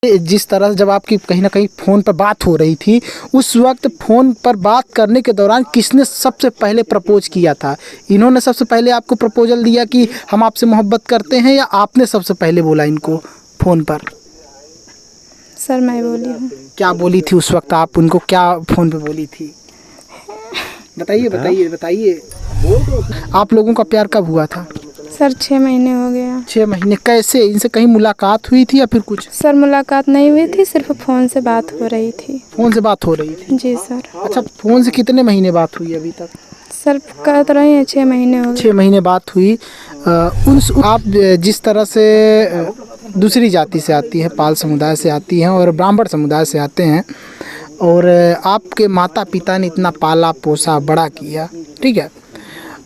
जिस तरह जब आपकी कहीं ना कहीं फ़ोन पर बात हो रही थी, उस वक्त फ़ोन पर बात करने के दौरान किसने सबसे पहले प्रपोज किया था? इन्होंने सबसे पहले आपको प्रपोजल दिया कि हम आपसे मोहब्बत करते हैं, या आपने सबसे पहले बोला इनको फ़ोन पर? सर मैं बोली हूँ। क्या बोली थी उस वक्त, आप उनको क्या फ़ोन पे बोली थी? बताइए बताइए बताइए। आप लोगों का प्यार कब हुआ था? सर 6 महीने हो गया। 6 महीने। कैसे, इनसे कहीं मुलाकात हुई थी या फिर कुछ? सर मुलाकात नहीं हुई थी, सिर्फ फ़ोन से बात हो रही थी। फ़ोन से बात हो रही थी? जी सर। अच्छा, फ़ोन से कितने महीने बात हुई अभी तक? सर कह तो रहे हैं 6 महीने हो गए। 6 महीने बात हुई। आप जिस तरह से दूसरी जाति से आती है, पाल समुदाय से आती हैं और ब्राह्मण समुदाय से आते हैं, और आपके माता पिता ने इतना पाला पोसा बड़ा किया, ठीक है,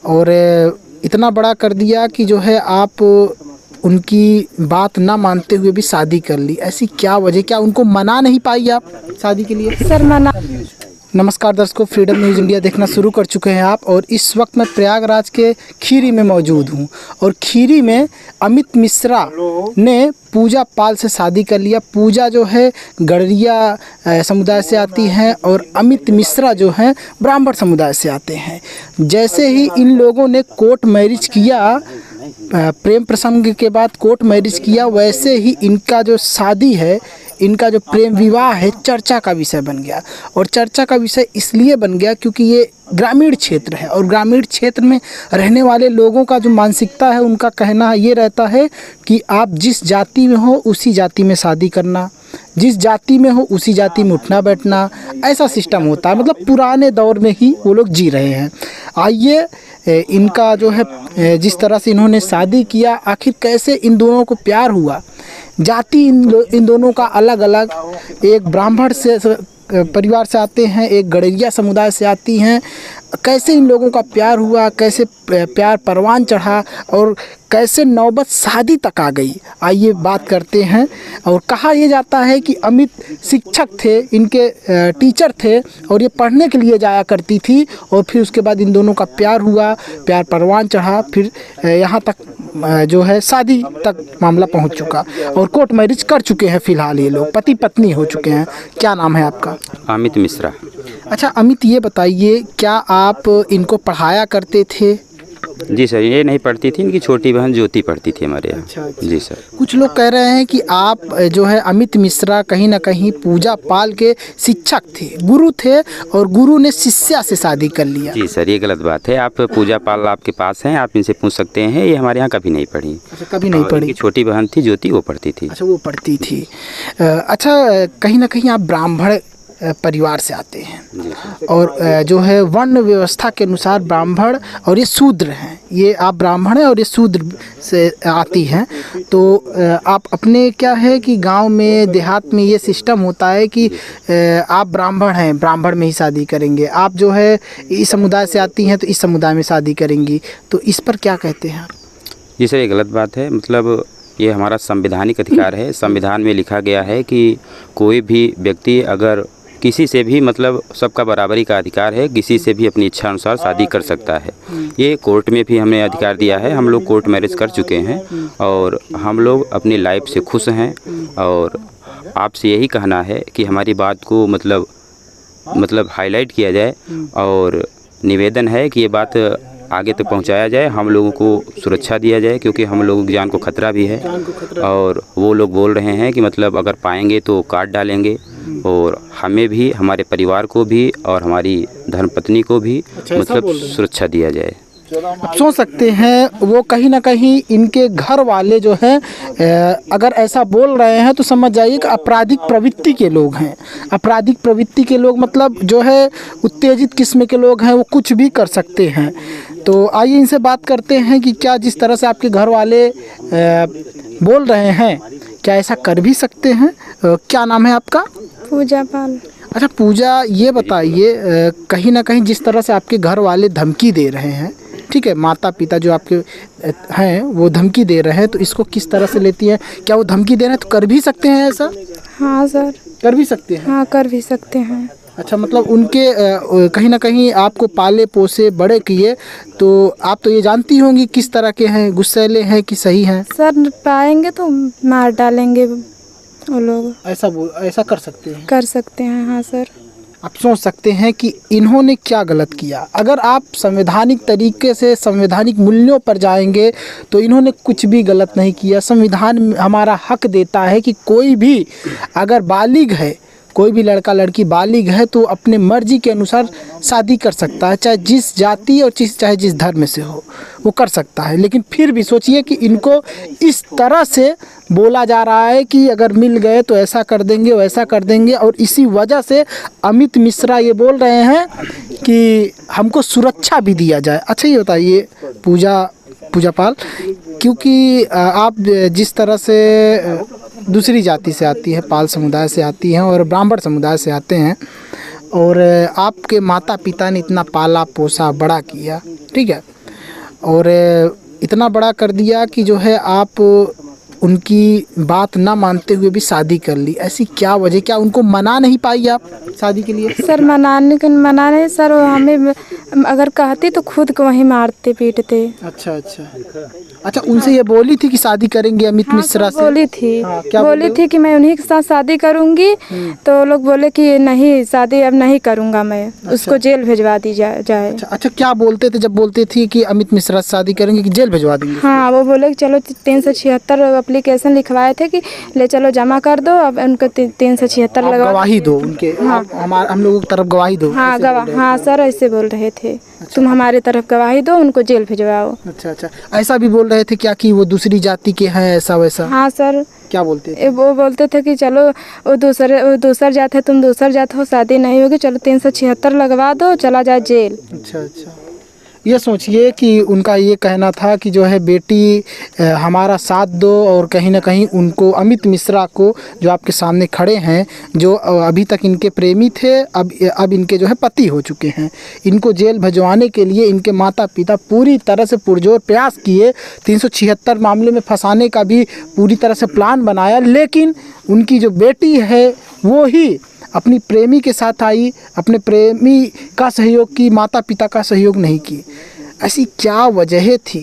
और इतना बड़ा कर दिया कि जो है आप उनकी बात ना मानते हुए भी शादी कर ली। ऐसी क्या वजह, क्या उनको मना नहीं पाई आप शादी के लिए? सर मना। नमस्कार दर्शकों, फ्रीडम न्यूज़ इंडिया देखना शुरू कर चुके हैं आप, और इस वक्त मैं प्रयागराज के खीरी में मौजूद हूं, और खीरी में अमित मिश्रा ने पूजा पाल से शादी कर लिया। पूजा जो है गड़रिया समुदाय से आती हैं और अमित मिश्रा जो हैं ब्राह्मण समुदाय से आते हैं। जैसे ही इन लोगों ने कोर्ट मैरिज किया, प्रेम प्रसंग के बाद कोर्ट मैरिज किया, वैसे ही इनका जो शादी है, इनका जो प्रेम विवाह है, चर्चा का विषय बन गया। और चर्चा का विषय इसलिए बन गया क्योंकि ये ग्रामीण क्षेत्र है, और ग्रामीण क्षेत्र में रहने वाले लोगों का जो मानसिकता है, उनका कहना ये रहता है कि आप जिस जाति में हो उसी जाति में शादी करना, जिस जाति में हो उसी जाति में उठना बैठना, ऐसा सिस्टम होता है। मतलब पुराने दौर में ही वो लोग जी रहे हैं। आइए इनका जो है, जिस तरह से इन्होंने शादी किया, आखिर कैसे इन दोनों को प्यार हुआ, जाति इन दोनों का अलग अलग, एक ब्राह्मण से परिवार से आते हैं, एक गड़रिया समुदाय से आती हैं, कैसे इन लोगों का प्यार हुआ, कैसे प्यार परवान चढ़ा, और कैसे नौबत शादी तक आ गई, आइए बात करते हैं। और कहा यह जाता है कि अमित शिक्षक थे, इनके टीचर थे, और ये पढ़ने के लिए जाया करती थी, और फिर उसके बाद इन दोनों का प्यार हुआ, प्यार परवान चढ़ा, फिर यहाँ तक जो है शादी तक मामला पहुँच चुका, और कोर्ट मैरिज कर चुके हैं। फिलहाल ये लोग पति पत्नी हो चुके हैं। क्या नाम है आपका? अमित मिश्रा। अच्छा अमित, ये बताइए, क्या आप इनको पढ़ाया करते थे? जी सर, ये नहीं पढ़ती थी, इनकी छोटी बहन ज्योति पढ़ती थी हमारे यहाँ। अच्छा। जी सर। कुछ लोग कह रहे हैं कि आप जो है अमित मिश्रा कहीं ना कहीं पूजा पाल के शिक्षक थे, गुरु थे, और गुरु ने शिष्या से शादी कर लिया। जी सर, ये गलत बात है। आप पूजा पाल आपके पास हैं, आप इनसे पूछ सकते हैं, ये हमारे यहाँ कभी नहीं पढ़ी। अच्छा, कभी नहीं पढ़ी। छोटी बहन थी ज्योति, वो पढ़ती थी। अच्छा, वो पढ़ती थी। अच्छा, कहीं ना कहीं आप ब्राह्मण परिवार से आते हैं, और जो है वर्ण व्यवस्था के अनुसार ब्राह्मण और ये शूद्र हैं, ये आप ब्राह्मण हैं और ये शूद्र से आती हैं। तो आप अपने क्या है कि गांव में देहात में ये सिस्टम होता है कि आप ब्राह्मण हैं, ब्राह्मण में ही शादी करेंगे, आप जो है इस समुदाय से आती हैं तो इस समुदाय में शादी करेंगी। तो इस पर क्या कहते हैं? जी सर, ये गलत बात है। मतलब ये हमारा संवैधानिक अधिकार है। संविधान में लिखा गया है कि कोई भी व्यक्ति अगर किसी से भी, मतलब सबका बराबरी का अधिकार है, किसी से भी अपनी इच्छा अनुसार शादी कर सकता है। ये कोर्ट में भी हमने अधिकार दिया है। हम लोग कोर्ट मैरिज कर चुके हैं और हम लोग अपनी लाइफ से खुश हैं, और आपसे यही कहना है कि हमारी बात को मतलब हाईलाइट किया जाए, और निवेदन है कि ये बात आगे तक पहुंचाया जाए, हम लोगों को सुरक्षा दिया जाए, क्योंकि हम लोगों की जान को खतरा भी है। और वो लोग बोल रहे हैं कि मतलब अगर पाएंगे तो काट डालेंगे, और हमें भी, हमारे परिवार को भी और हमारी धर्मपत्नी को भी मतलब सुरक्षा दिया जाए। आप सोच सकते हैं, वो कहीं ना कहीं इनके घर वाले जो हैं अगर ऐसा बोल रहे हैं तो समझ जाइए कि आपराधिक प्रवृत्ति के लोग हैं। आपराधिक प्रवृत्ति के लोग मतलब जो है उत्तेजित किस्म के लोग हैं, वो कुछ भी कर सकते हैं। तो आइए इनसे बात करते हैं कि क्या जिस तरह से आपके घर वाले बोल रहे हैं, क्या ऐसा कर भी सकते हैं? क्या नाम है आपका? पूजा पाल। अच्छा पूजा, ये बताइए, कहीं ना कहीं जिस तरह से आपके घर वाले धमकी दे रहे हैं, ठीक है, माता पिता जो आपके हैं वो धमकी दे रहे हैं, तो इसको किस तरह से लेती हैं? क्या वो धमकी दे रहे हैं तो कर भी सकते हैं ऐसा? हाँ सर, कर भी सकते हैं। हाँ कर भी सकते हैं। अच्छा, मतलब उनके कहीं ना कहीं आपको पाले पोसे बड़े किए, तो आप तो ये जानती होंगी किस तरह के हैं, गुस्सैले हैं कि सही हैं? सर पाएंगे तो मार डालेंगे। वो लोग ऐसा कर सकते हैं? कर सकते हैं। हाँ सर। आप सोच सकते हैं कि इन्होंने क्या गलत किया। अगर आप संवैधानिक तरीके से संवैधानिक मूल्यों पर जाएंगे तो इन्होंने कुछ भी गलत नहीं किया। संविधान हमारा हक देता है कि कोई भी अगर बालिग है, कोई भी लड़का लड़की बालिग है तो अपने मर्जी के अनुसार शादी कर सकता है, चाहे जिस जाति और चाहे जिस धर्म से हो वो कर सकता है। लेकिन फिर भी सोचिए कि इनको इस तरह से बोला जा रहा है कि अगर मिल गए तो ऐसा कर देंगे वैसा कर देंगे, और इसी वजह से अमित मिश्रा ये बोल रहे हैं कि हमको सुरक्षा भी दिया जाए। अच्छा ये बताइए पूजा पाल, क्योंकि आप जिस तरह से दूसरी जाति से आती है, पाल समुदाय से आती हैं और ब्राह्मण समुदाय से आते हैं, और आपके माता पिता ने इतना पाला पोसा बड़ा किया, ठीक है, और इतना बड़ा कर दिया कि जो है आप उनकी बात ना मानते हुए भी शादी कर ली। ऐसी क्या वजह, क्या उनको मना नहीं पाई आप शादी के लिए? सर मनाने सर, वो हमें अगर कहती तो खुद को वहीं मारते पीटते। अच्छा उनसे ये बोली थी कि शादी करेंगे अमित मिश्रा से? बोली थी। हाँ, क्या बोली थी कि मैं उन्हीं के साथ शादी करूंगी। तो लोग बोले कि नहीं, शादी अब नहीं करूंगा मैं। उसको जेल भिजवा दी जाए। अच्छा क्या बोलते थे जब बोलते थी कि अमित मिश्रा से शादी करेंगे कि जेल भिजवा देंगे? हाँ, वो बोले कि चलो 376 एप्लीकेशन लिखवाए थे कि ले चलो जमा कर दो, अब उनको 376 लगा गवाही दो उनके। हाँ, हम लोगों की तरफ गवाही दो। हाँ सर, ऐसे बोल रहे थे। तुम हमारे तरफ गवाही दो, उनको जेल भिजवाओ। अच्छा ऐसा भी बोल रहे थे क्या कि वो दूसरी जाति के हैं, ऐसा वैसा? हाँ सर। क्या बोलते थे? वो बोलते थे कि चलो वो दूसर जात है, तुम दूसर जात हो, शादी नहीं होगी, चलो 376 लगवा दो, चला जाए जेल। अच्छा ये सोचिए कि उनका ये कहना था कि जो है बेटी हमारा साथ दो, और कहीं ना कहीं उनको अमित मिश्रा को, जो आपके सामने खड़े हैं, जो अभी तक इनके प्रेमी थे, अब इनके जो है पति हो चुके हैं, इनको जेल भिजवाने के लिए इनके माता पिता पूरी तरह से पुरजोर प्रयास किए। 376 मामले में फंसाने का भी पूरी तरह से प्लान बनाया, लेकिन उनकी जो बेटी है वो ही अपनी प्रेमी के साथ आई, अपने प्रेमी का सहयोग की, माता पिता का सहयोग नहीं की। ऐसी क्या वजह थी?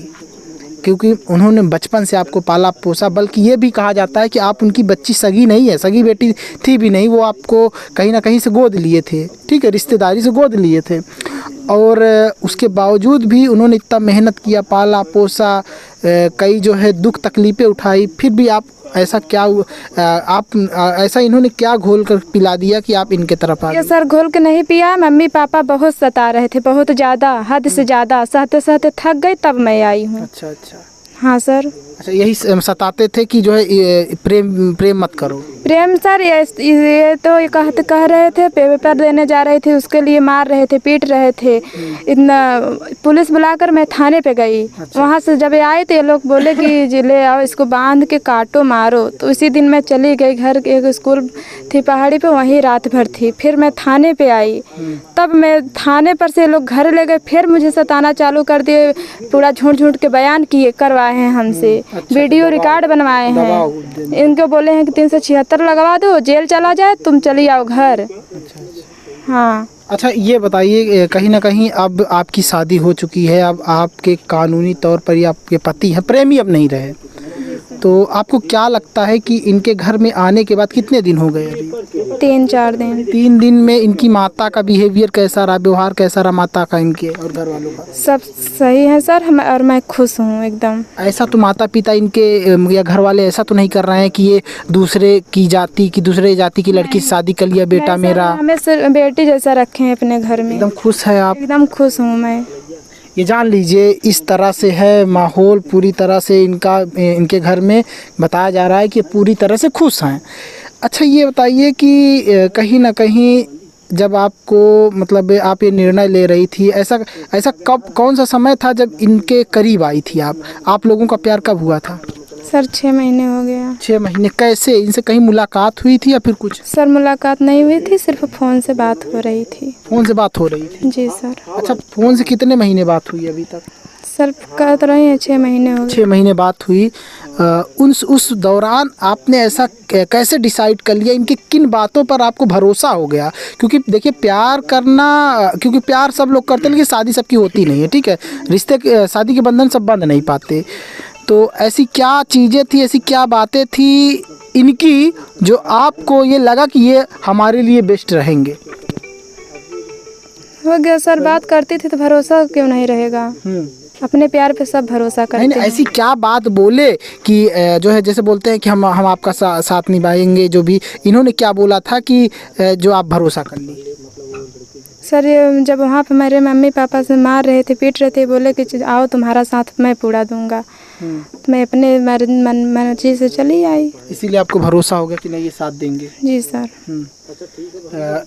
क्योंकि उन्होंने बचपन से आपको पाला पोसा, बल्कि ये भी कहा जाता है कि आप उनकी बच्ची सगी नहीं है, सगी बेटी थी भी नहीं, वो आपको कहीं ना कहीं से गोद लिए थे, ठीक है, रिश्तेदारी से गोद लिए थे, और उसके बावजूद भी उन्होंने इतना मेहनत किया, पाला पोसा, कई जो है दुख तकलीफ़ें उठाई, फिर भी आप ऐसा क्या ऐसा इन्होंने क्या घोल कर पिला दिया कि आप इनके तरफ आ गए? ये सर घोल के नहीं पिया, मम्मी पापा बहुत सता रहे थे, बहुत ज़्यादा, हद से ज़्यादा, सहते सहते थक गई, तब मैं आई हूँ। अच्छा हाँ सर। अच्छा यही सताते थे कि जो है प्रेम मत करो? प्रेम सर, ये तो ये कह रहे थे, पेपर देने जा रहे थे, उसके लिए मार रहे थे, पीट रहे थे। इतना पुलिस बुलाकर मैं थाने पे गई। वहाँ से जब आए तो ये लोग बोले कि ले आओ, इसको बांध के काटो मारो। तो उसी दिन मैं चली गई घर, एक स्कूल थी पहाड़ी पे, वहीं रात भर थी। फिर मैं थाने पे आई, तब मैं थाने पर से लोग घर ले गए, फिर मुझे सताना चालू कर दिए, पूरा झूठ के बयान करवाए हैं हमसे, वीडियो रिकॉर्ड बनवाए हैं। इनको बोले हैं कि 376 लगवा दो, जेल चला जाए, तुम चली आओ घर। हाँ। अच्छा ये बताइए, कहीं ना कहीं अब आपकी शादी हो चुकी है, अब आपके कानूनी तौर पर ये आपके पति हैं, प्रेमी अब नहीं रहे, तो आपको क्या लगता है कि इनके घर में आने के बाद कितने दिन हो गए अभी? 3-4 दिन। 3 दिन में इनकी माता का बिहेवियर कैसा रहा, व्यवहार कैसा रहा माता का, इनके और घर वालों का? सब सही है सर, और मैं खुश हूँ एकदम। ऐसा तो माता पिता इनके या घर वाले ऐसा तो नहीं कर रहे हैं कि ये दूसरे जाति की लड़की से शादी कर लिया बेटा मेरा? हमें सिर्फ बेटी जैसा रखे हैं अपने घर में। एकदम खुश है आप? एकदम खुश हूँ मैं। ये जान लीजिए इस तरह से है माहौल, पूरी तरह से इनके घर में बताया जा रहा है कि पूरी तरह से खुश हैं। अच्छा ये बताइए कि कहीं ना कहीं जब आपको मतलब आप ये निर्णय ले रही थी, ऐसा कौन सा समय था जब इनके करीब आई थी आप लोगों का प्यार कब हुआ था? सर 6 महीने हो गया। 6 महीने? कैसे, इनसे कहीं मुलाकात हुई थी या फिर कुछ? सर मुलाकात नहीं हुई थी, सिर्फ फ़ोन से बात हो रही थी। फ़ोन से बात हो रही थी? जी सर। अच्छा फ़ोन से कितने महीने बात हुई अभी तक? सर कह तो रही हैं 6 महीने हो गए। 6 महीने बात हुई। उस दौरान आपने ऐसा कैसे डिसाइड कर लिया, इनकी किन बातों पर आपको भरोसा हो गया? क्योंकि देखिए प्यार करना, क्योंकि प्यार सब लोग करते हैं लेकिन शादी सबकी होती नहीं है, ठीक है, रिश्ते शादी के बंधन सब बंध नहीं पाते, तो ऐसी क्या चीज़ें थी, ऐसी क्या बातें थी इनकी जो आपको ये लगा कि ये हमारे लिए बेस्ट रहेंगे? हो गया सर, बात करती थी तो भरोसा क्यों नहीं रहेगा? अपने प्यार पे सब भरोसा करते नहीं, हैं। ऐसी क्या बात बोले कि जो है जैसे बोलते हैं कि हम आपका साथ निभाएंगे, जो भी इन्होंने क्या बोला था कि जो आप भरोसा कर ली? सर ये जब वहाँ पे मेरे मम्मी पापा से मार रहे थे, पीट रहे थे, बोले कि आओ तुम्हारा साथ मैं पूरा दूंगा, तो मैं अपने मर्जी से चली आई। इसीलिए आपको भरोसा हो गया कि नहीं ये साथ देंगे? जी सर।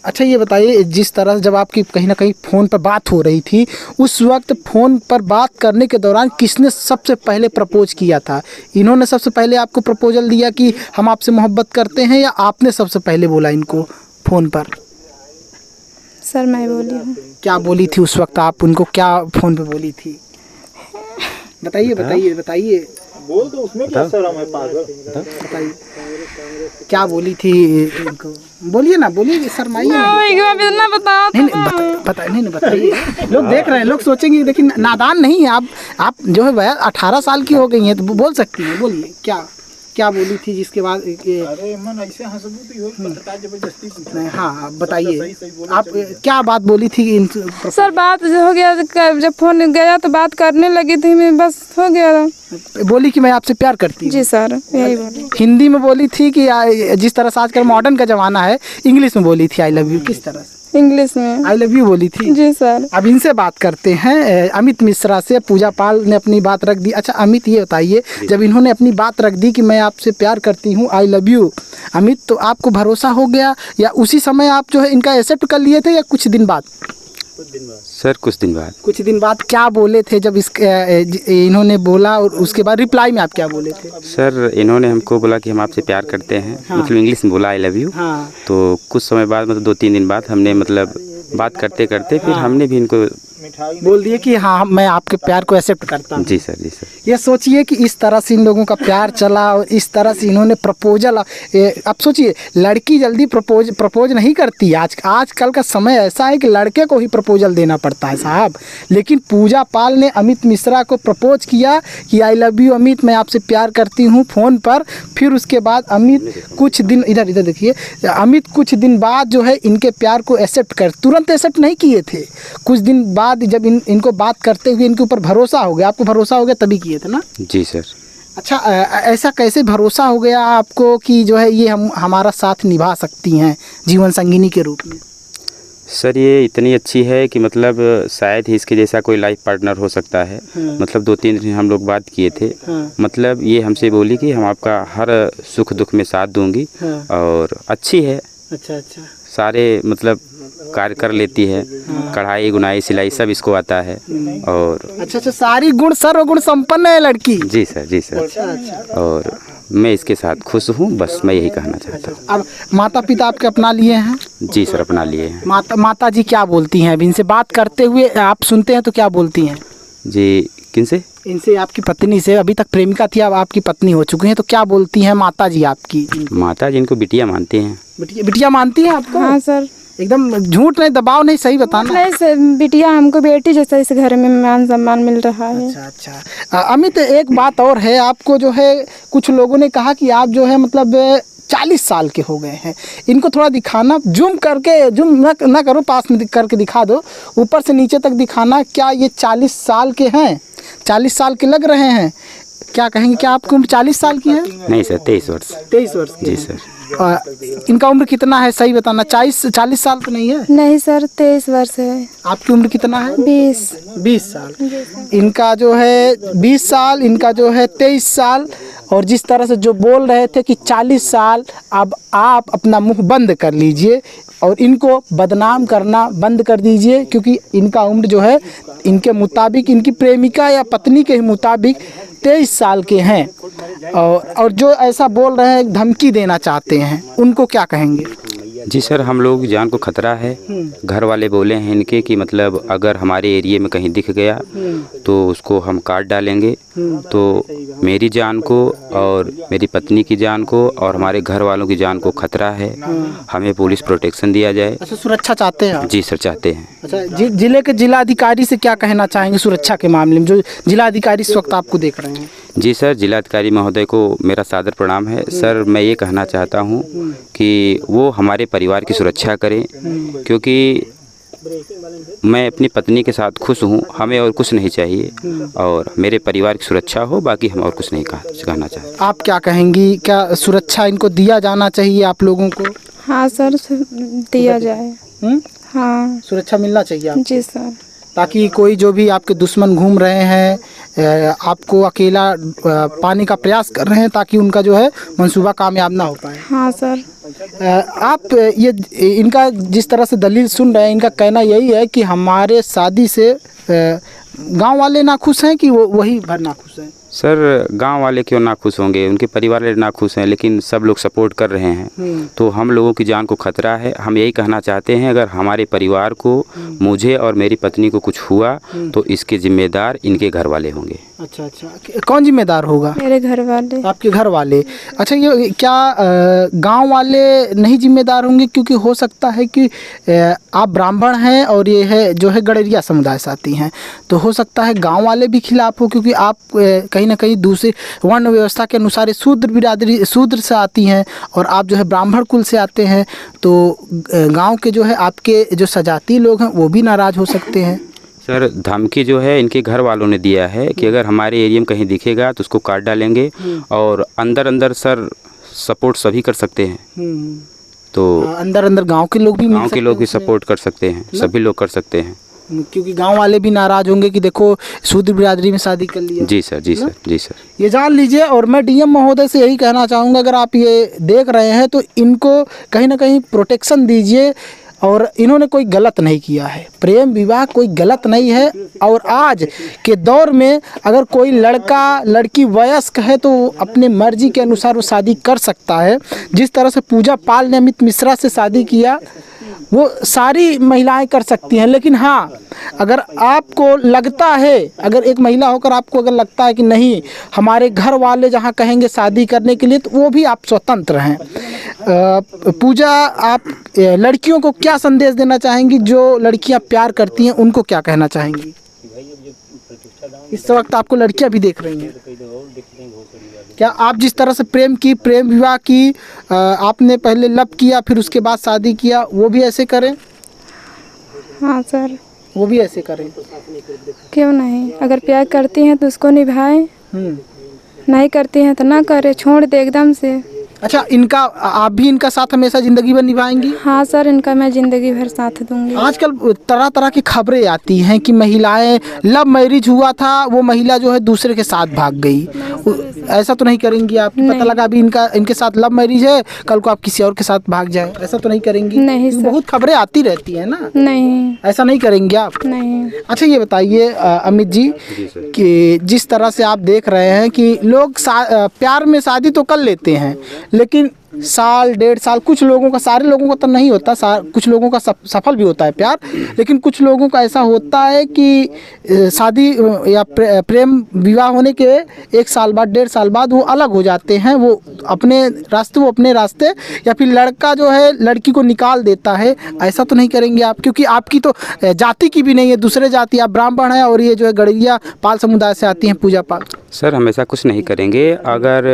अच्छा ये बताइए, जिस तरह जब आपकी कहीं ना कहीं फ़ोन पर बात हो रही थी, उस वक्त फ़ोन पर बात करने के दौरान किसने सबसे पहले प्रपोज किया था? इन्होंने सबसे पहले आपको प्रपोजल दिया कि हम आपसे मोहब्बत करते हैं, या आपने सबसे पहले बोला इनको फ़ोन पर? सर मैं बोली हूँ। क्या बोली थी उस वक्त आप उनको, क्या फ़ोन पे बोली थी? बताइए बताइए बताइए। बोल दो, उसमें क्या शर्म है पागल? बताइए क्या बोली थी इनको, बोलिए ना, बोलिए, शर्माइए ना। इतना बताओ। नहीं बताइए, लोग देख रहे हैं, लोग सोचेंगे लेकिन नादान नहीं है आप जो है 18 साल की हो गई हैं तो बोल सकती हैं, बोलिए क्या बोली थी जिसके बाद अरे मन ऐसे हंसबू तो पता जबरदस्ती नहीं, हाँ बताइए आप क्या बात बोली थी इन? सर बात हो गया, जब फोन गया तो बात करने लगी थी मैं, बस हो गया। बोली कि मैं आपसे प्यार करती हूँ? जी सर यही बोली। हिंदी में बोली थी कि जिस तरह से आजकल मॉडर्न का ज़माना है, इंग्लिश में बोली थी आई लव यू? किस तरह से? इंग्लिश में आई लव यू बोली थी? जी सर। अब इनसे बात करते हैं, अमित मिश्रा से। पूजा पाल ने अपनी बात रख दी। अच्छा अमित ये बताइए, जब इन्होंने अपनी बात रख दी कि मैं आपसे प्यार करती हूँ, आई लव यू, अमित, तो आपको भरोसा हो गया या उसी समय आप जो है इनका एक्सेप्ट कर लिए थे, या कुछ दिन बाद? सर कुछ दिन बाद। कुछ दिन बाद क्या बोले थे जब इन्होंने बोला, और उसके बाद रिप्लाई में आप क्या बोले थे? सर इन्होंने हमको बोला कि हम आपसे प्यार करते हैं, हाँ। मतलब इंग्लिश में बोला आई लव यू। हाँ। तो कुछ समय बाद, मतलब 2-3 दिन बाद हमने मतलब बात करते करते फिर हमने भी इनको बोल दिए कि हाँ मैं आपके प्यार को एक्सेप्ट करता हूँ। जी सर, जी सर। ये सोचिए कि इस तरह से इन लोगों का प्यार चला, और इस तरह से इन्होंने प्रपोजल, अब सोचिए लड़की जल्दी प्रपोज नहीं करती। आजकल का समय ऐसा है कि लड़के को ही प्रपोजल देना पड़ता है साहब। लेकिन पूजा पाल ने अमित मिश्रा को प्रपोज किया कि आई लव यू अमित, मैं आपसे प्यार करती हूँ, फ़ोन पर। फिर उसके बाद अमित कुछ दिन, इधर देखिए, अमित कुछ दिन बाद जो है इनके प्यार को तुरंत एक्सेप्ट नहीं किए थे। कुछ दिन बाद जब इनको बात करते हुए इनके ऊपर भरोसा हो गया, आपको भरोसा हो गया तभी किए थे ना? जी सर। अच्छा ऐसा कैसे भरोसा हो गया आपको कि जो है ये हमारा साथ निभा सकती हैं जीवन संगिनी के रूप में? सर ये इतनी अच्छी है कि मतलब शायद ही इसके जैसा कोई लाइफ पार्टनर हो सकता है। मतलब 2-3 दिन हम लोग बात किए थे। मतलब ये हमसे बोली कि हम आपका हर सुख दुख में साथ दूंगी, और अच्छी है। अच्छा। सारे मतलब कार्य कर लेती है, कढ़ाई गुनाई सिलाई सब इसको आता है। और अच्छा, सारी गुण सर्वगुण संपन्न है लड़की। जी सर, जी सर। अच्छा। और मैं इसके साथ खुश हूँ, बस मैं यही कहना चाहता हूँ। अब माता पिता आपके अपना लिए हैं? जी सर, अपना लिए हैं। माता जी क्या बोलती हैं? अब इनसे बात करते हुए आप सुनते हैं तो क्या बोलती हैं? जी किनसे? इनसे, आपकी पत्नी से। अभी तक प्रेमिका थी, अब आपकी पत्नी हो चुकी हैं, तो क्या बोलती हैं माता जी आपकी? माता जी इनको बिटिया मानती हैं। बिटिया मानती हैं आपको? हाँ सर। एकदम झूठ नहीं, दबाव नहीं, सही बताना। नहीं सर, बिटिया हमको बेटी जैसा इस घर में मान सम्मान मिल रहा है। अच्छा। अमित एक बात और है, आपको जो है कुछ लोगों ने कहा कि आप जो है मतलब 40 साल के हो गए हैं। इनको थोड़ा दिखाना, जूम ना करो, पास में करके दिखा दो, ऊपर से नीचे तक दिखाना। क्या ये 40 साल के हैं? 40 साल के लग रहे हैं। क्या कहेंगे, क्या आपकी उम्र 40 साल की है? नहीं सर, 23 वर्ष। 23 वर्ष की? जी सर। इनका उम्र कितना है, सही बताना। 40 साल तो नहीं है? नहीं सर, 23 वर्ष है। आपकी उम्र कितना है? 20 साल। इनका जो है 20 साल, इनका जो है 23 साल। और जिस तरह से जो बोल रहे थे कि 40 साल, अब आप अपना मुंह बंद कर लीजिए और इनको बदनाम करना बंद कर दीजिए, क्योंकि इनका उम्र जो है इनके मुताबिक, इनकी प्रेमिका या पत्नी के मुताबिक 23 साल के हैं। और जो ऐसा बोल रहे हैं, धमकी देना चाहते हैं, उनको क्या कहेंगे? जी सर, हम लोग जान को खतरा है। घर वाले बोले हैं इनके कि मतलब अगर हमारे एरिया में कहीं दिख गया तो उसको हम काट डालेंगे। तो मेरी जान को और मेरी पत्नी की जान को और हमारे घर वालों की जान को खतरा है। हमें पुलिस प्रोटेक्शन दिया जाए। अच्छा, सुरक्षा चाहते हैं आप? जी सर, चाहते हैं। अच्छा, जिले के जिलाधिकारी से क्या कहना चाहेंगे सुरक्षा के मामले में, जो जिलाधिकारी इस वक्त आपको देख रहे हैं? जी सर, जिलाधिकारी महोदय को मेरा सादर प्रणाम है। सर, मैं ये कहना चाहता हूँ कि वो हमारे परिवार की सुरक्षा करें, क्योंकि मैं अपनी पत्नी के साथ खुश हूँ। हमें और कुछ नहीं चाहिए और मेरे परिवार की सुरक्षा हो, बाकी हम और कुछ नहीं कहना चाहते। आप क्या कहेंगी, क्या सुरक्षा इनको दिया जाना चाहिए आप लोगों को? हाँ सर, दिया जाए। हाँ, सुरक्षा मिलना चाहिए आप, जी सर। ताकि कोई जो भी आपके दुश्मन घूम रहे हैं, आपको अकेला पाने का प्रयास कर रहे हैं, ताकि उनका जो है मंसूबा कामयाब ना हो पाए। हाँ सर। आप ये इनका जिस तरह से दलील सुन रहे हैं, इनका कहना यही है कि हमारे शादी से गांव वाले नाखुश हैं कि वही भर नाखुश हैं? सर, गांव वाले क्यों ना खुश होंगे, उनके परिवार वाले ना खुश हैं, लेकिन सब लोग सपोर्ट कर रहे हैं। तो हम लोगों की जान को खतरा है। हम यही कहना चाहते हैं, अगर हमारे परिवार को, मुझे और मेरी पत्नी को कुछ हुआ तो इसके जिम्मेदार इनके घर वाले होंगे। अच्छा अच्छा, कौन जिम्मेदार होगा? मेरे घर वाले। आपके घर वाले? अच्छा, ये क्या गांव वाले नहीं जिम्मेदार होंगे? क्योंकि हो सकता है कि आप ब्राह्मण हैं और ये है जो है गड़ेरिया समुदाय से आती हैं, तो हो सकता है गांव वाले भी खिलाफ हो, क्योंकि आप कहीं ना कहीं दूसरे वर्ण व्यवस्था के अनुसार शूद्र बिरादरी, शूद्र से आती हैं और आप जो है ब्राह्मण कुल से आते हैं, तो गांव के जो है आपके जो सजाती लोग हैं वो भी नाराज़ हो सकते हैं। सर, धमकी जो है इनके घर वालों ने दिया है कि अगर हमारे एरिया में कहीं दिखेगा तो उसको काट डालेंगे, और अंदर अंदर सर सपोर्ट सभी कर सकते हैं। तो अंदर अंदर गांव के लोग भी सपोर्ट कर सकते हैं, सभी लोग कर सकते हैं, क्योंकि गांव वाले भी नाराज होंगे कि देखो शूद्र बिरादरी में शादी कर लिया। जी सर, जी सर, जी सर, ये जान लीजिए। और मैं डीएम महोदय से यही कहना चाहूँगा, अगर आप ये देख रहे हैं तो इनको कहीं ना कहीं प्रोटेक्शन दीजिए। और इन्होंने कोई गलत नहीं किया है, प्रेम विवाह कोई गलत नहीं है। और आज के दौर में अगर कोई लड़का लड़की वयस्क है तो अपने मर्जी के अनुसार वो शादी कर सकता है। जिस तरह से पूजा पाल ने अमित मिश्रा से शादी किया, वो सारी महिलाएं कर सकती हैं। लेकिन हाँ, अगर आपको लगता है, अगर एक महिला होकर आपको अगर लगता है कि नहीं हमारे घर वाले जहाँ कहेंगे शादी करने के लिए, तो वो भी आप स्वतंत्र हैं। पूजा, आप लड़कियों को क्या संदेश देना चाहेंगी? जो लड़कियां प्यार करती हैं उनको क्या कहना चाहेंगी? इस वक्त आपको लड़कियां भी देख रही हैं, क्या आप जिस तरह से प्रेम विवाह की, आपने पहले लव किया फिर उसके बाद शादी किया, वो भी ऐसे करें? हाँ सर, वो भी ऐसे करें। क्यों नहीं? अगर प्यार करती हैं तो उसको निभाएं, नहीं करती हैं तो ना करें, छोड़ दे एकदम से। अच्छा, इनका आप भी इनका साथ हमेशा ज़िंदगी भर निभाएंगी? हाँ सर, इनका मैं ज़िंदगी भर साथ दूंगी। आजकल तरह तरह की खबरें आती हैं कि महिलाएं, लव मैरिज हुआ था, वो महिला जो है दूसरे के साथ भाग गई। ऐसा तो नहीं करेंगी आप? पता लगा अभी इनके साथ लव मैरिज है, कल को आप किसी और के साथ भाग जाए, ऐसा तो नहीं करेंगी? नहीं सर। बहुत खबरें आती रहती है ना। नहीं, ऐसा नहीं करेंगे आप? नहीं। अच्छा, ये बताइए अमित जी कि जिस तरह से आप देख रहे हैं कि लोग प्यार में शादी तो कर लेते हैं, लेकिन साल डेढ़ साल, कुछ लोगों का, सारे लोगों का तो नहीं होता, कुछ लोगों का सफल भी होता है प्यार, लेकिन कुछ लोगों का ऐसा होता है कि शादी या प्रेम विवाह होने के 1 साल बाद, 1.5 साल बाद वो अलग हो जाते हैं, वो अपने रास्ते, या फिर लड़का जो है लड़की को निकाल देता है। ऐसा तो नहीं करेंगे आप? क्योंकि आपकी तो जाति की भी नहीं है, दूसरे जाति, आप ब्राह्मण हैं और ये जो है गड़ेरिया पाल समुदाय से आती हैं पूजा पाल। सर, हम ऐसा कुछ नहीं करेंगे। अगर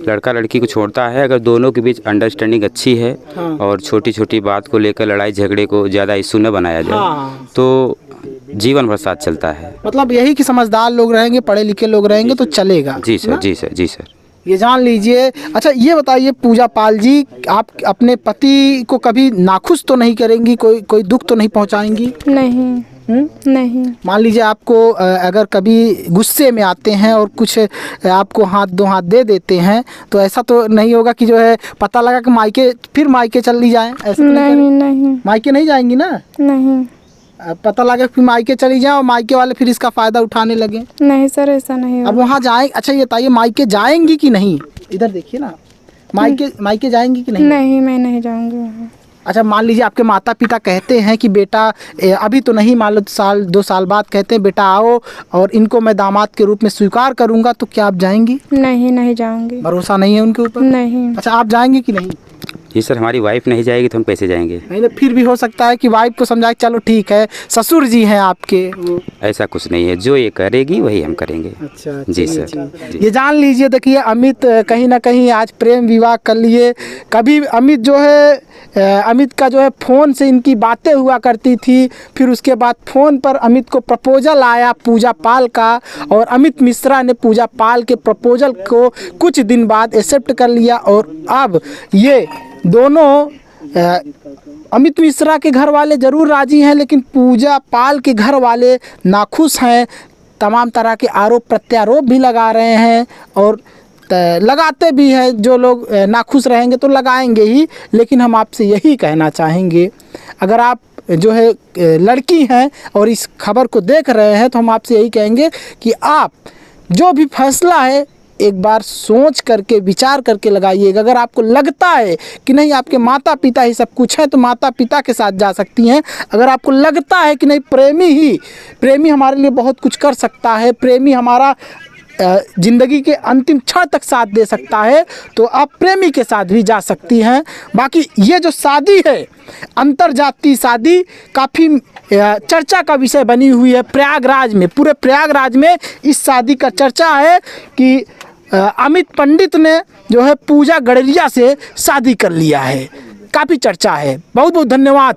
लड़का लड़की को छोड़ता है, अगर दोनों के बीच अंडरस्टैंडिंग अच्छी है और छोटी छोटी बात को लेकर लड़ाई झगड़े को ज़्यादा इशू न बनाया जाए, तो जीवन भर साथ चलता है। मतलब यही कि समझदार लोग रहेंगे, पढ़े लिखे लोग रहेंगे तो चलेगा। जी सर, जी सर, जी सर, ये जान लीजिए। अच्छा, ये बताइए पूजा पाल जी, आप अपने पति को कभी नाखुश तो नहीं करेंगी, कोई दुख तो नहीं पहुंचाएंगी? नहीं। नहीं। मान लीजिए आपको अगर कभी गुस्से में आते हैं और कुछ आपको दो हाथ दे देते हैं, तो ऐसा तो नहीं होगा कि जो है पता लगा कि मायके चली जाएं? ऐसा नहीं, नहीं। मायके नहीं जाएंगी ना? नहीं। पता लगा कि मायके चली जाए और मायके वाले फिर इसका फ़ायदा उठाने लगे? नहीं सर, ऐसा नहीं होगा। अब वहाँ जाए। अच्छा, ये बताइए मायके जाएंगी कि नहीं? इधर देखिए ना, मायके जाएंगी कि नहीं? नहीं, मैं नहीं जाऊंगी वहाँ। अच्छा, मान लीजिए आपके माता पिता कहते हैं कि बेटा अभी तो नहीं, मान लो साल 2 साल बाद कहते हैं बेटा आओ और इनको मैं दामाद के रूप में स्वीकार करूंगा, तो क्या आप जाएंगी? नहीं, नहीं जाऊंगी। भरोसा नहीं है उनके ऊपर? नहीं। अच्छा, आप जाएंगे कि नहीं? जी सर, हमारी वाइफ नहीं जाएगी तो हम कैसे जाएंगे? नहीं तो फिर भी हो सकता है कि वाइफ को समझाए चलो ठीक है, ससुर जी हैं आपके वो। ऐसा कुछ नहीं है, जो ये करेगी वही हम करेंगे। अच्छा, जी चलिए, सर। चलिए। ये जान लीजिए, देखिए अमित कहीं ना कहीं आज प्रेम विवाह कर लिए। कभी अमित जो है अमित का जो है फ़ोन से इनकी बातें हुआ करती थी, फिर उसके बाद फ़ोन पर अमित को प्रपोजल आया पूजा पाल का, और अमित मिश्रा ने पूजा पाल के प्रपोजल को कुछ दिन बाद एक्सेप्ट कर लिया। और अब ये दोनों अमित मिश्रा के घर वाले ज़रूर राज़ी हैं, लेकिन पूजा पाल के घर वाले नाखुश हैं। तमाम तरह के आरोप प्रत्यारोप भी लगा रहे हैं और लगाते भी हैं। जो लोग नाखुश रहेंगे तो लगाएंगे ही, लेकिन हम आपसे यही कहना चाहेंगे, अगर आप जो है लड़की हैं और इस खबर को देख रहे हैं, तो हम आपसे यही कहेंगे कि आप जो भी फैसला है एक बार सोच करके विचार करके लगाइएगा। अगर आपको लगता है कि नहीं आपके माता पिता ही सब कुछ है, तो माता पिता के साथ जा सकती हैं। अगर आपको लगता है कि नहीं प्रेमी हमारे लिए बहुत कुछ कर सकता है, प्रेमी हमारा ज़िंदगी के अंतिम क्षण तक साथ दे सकता है, तो आप प्रेमी के साथ भी जा सकती हैं। बाकी ये जो शादी है, अंतरजातीय शादी, काफ़ी चर्चा का विषय बनी हुई है प्रयागराज में। पूरे प्रयागराज में इस शादी का चर्चा है कि अमित पंडित ने जो है पूजा गड़रिया से शादी कर लिया है। काफ़ी चर्चा है। बहुत बहुत धन्यवाद।